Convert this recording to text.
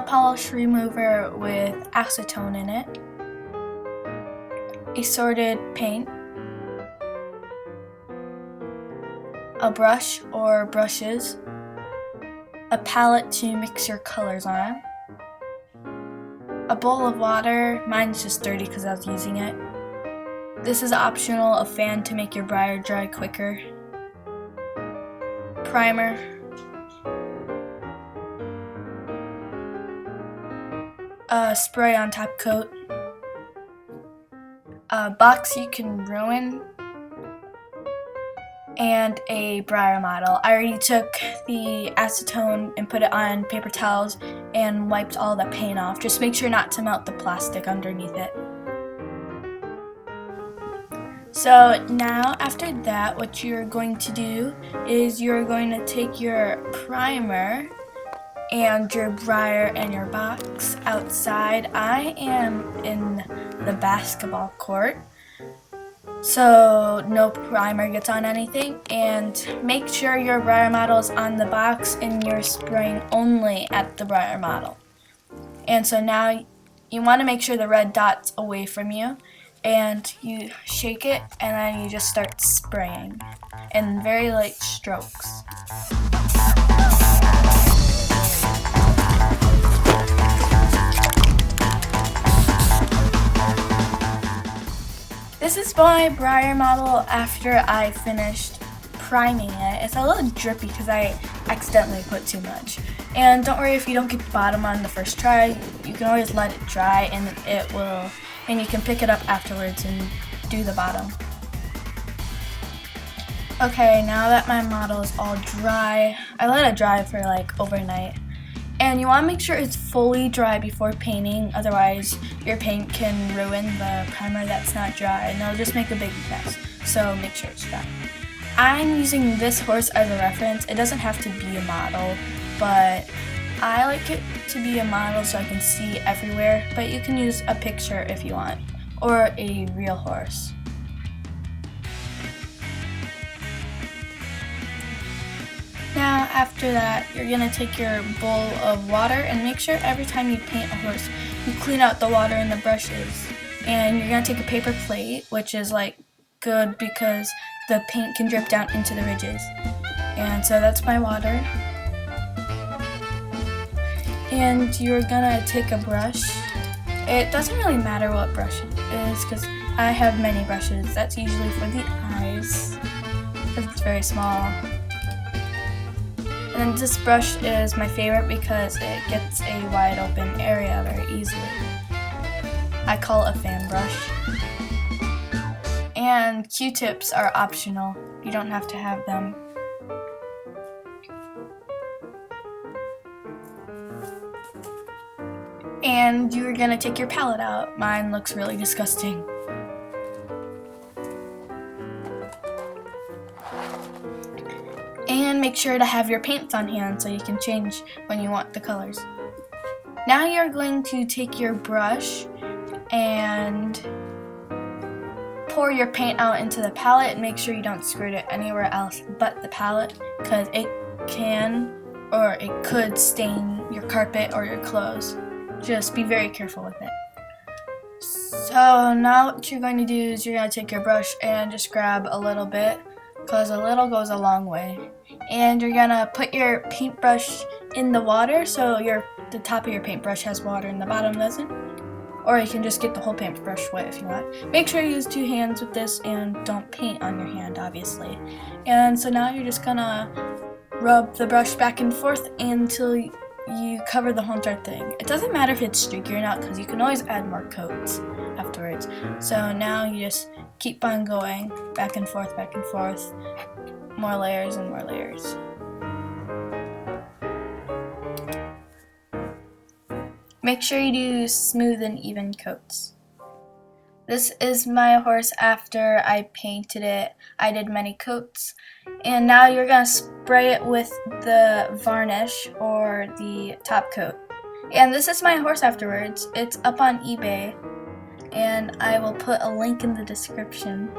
nail polish remover with acetone in it, assorted paint, a brush or brushes, a palette to mix your colors on, a bowl of water, mine's just dirty because I was using it. This is optional, a fan to make your Breyer dry quicker, primer, a spray on top coat, a box you can ruin, and a Breyer model. I already took the acetone and put it on paper towels and wiped all the paint off. Just make sure not to melt the plastic underneath it. So now after that, what you're going to do is you're going to take your primer and your Breyer and your box outside. I am in the basketball court, so no primer gets on anything, and make sure your Breyer model is on the box and you're spraying only at the Breyer model. And so now you want to make sure the red dot's away from you, and you shake it and then you just start spraying in very light strokes. This is my Breyer model after I finished priming it. It's a little drippy because I accidentally put too much. And don't worry if you don't get the bottom on the first try. You can always let it dry and you can pick it up afterwards and do the bottom. Okay, now that my model is all dry, I let it dry for like overnight. And you want to make sure it's fully dry before painting, otherwise your paint can ruin the primer that's not dry and it'll just make a big mess. So make sure it's dry. I'm using this horse as a reference. It doesn't have to be a model, but I like it to be a model so I can see everywhere, but you can use a picture if you want, or a real horse. Now after that, you're going to take your bowl of water and make sure every time you paint a horse, you clean out the water in the brushes. And you're going to take a paper plate, which is like good because the paint can drip down into the ridges. And so that's my water. And you're going to take a brush. It doesn't really matter what brush it is because I have many brushes. That's usually for the eyes because it's very small. And this brush is my favorite because it gets a wide open area very easily. I call it a fan brush. And Q-tips are optional. You don't have to have them. And you're gonna take your palette out. Mine looks really disgusting. And make sure to have your paints on hand so you can change when you want the colors. Now you're going to take your brush and pour your paint out into the palette and make sure you don't squirt it anywhere else but the palette because it can or it could stain your carpet or your clothes. Just be very careful with it. So now what you're going to do is you're going to take your brush and just grab a little bit because a little goes a long way. And you're gonna put your paintbrush in the water so the top of your paintbrush has water and the bottom doesn't. Or you can just get the whole paintbrush wet if you want. Make sure you use 2 hands with this and don't paint on your hand, obviously. And so now you're just gonna rub the brush back and forth until you cover the whole entire thing. It doesn't matter if it's streaky or not because you can always add more coats afterwards. So now you just keep on going back and forth, more layers and more layers. Make sure you do smooth and even coats. This is my horse after I painted it. I did many coats. And now you're going to spray it with the varnish or the top coat. And this is my horse afterwards. It's up on eBay. And I will put a link in the description.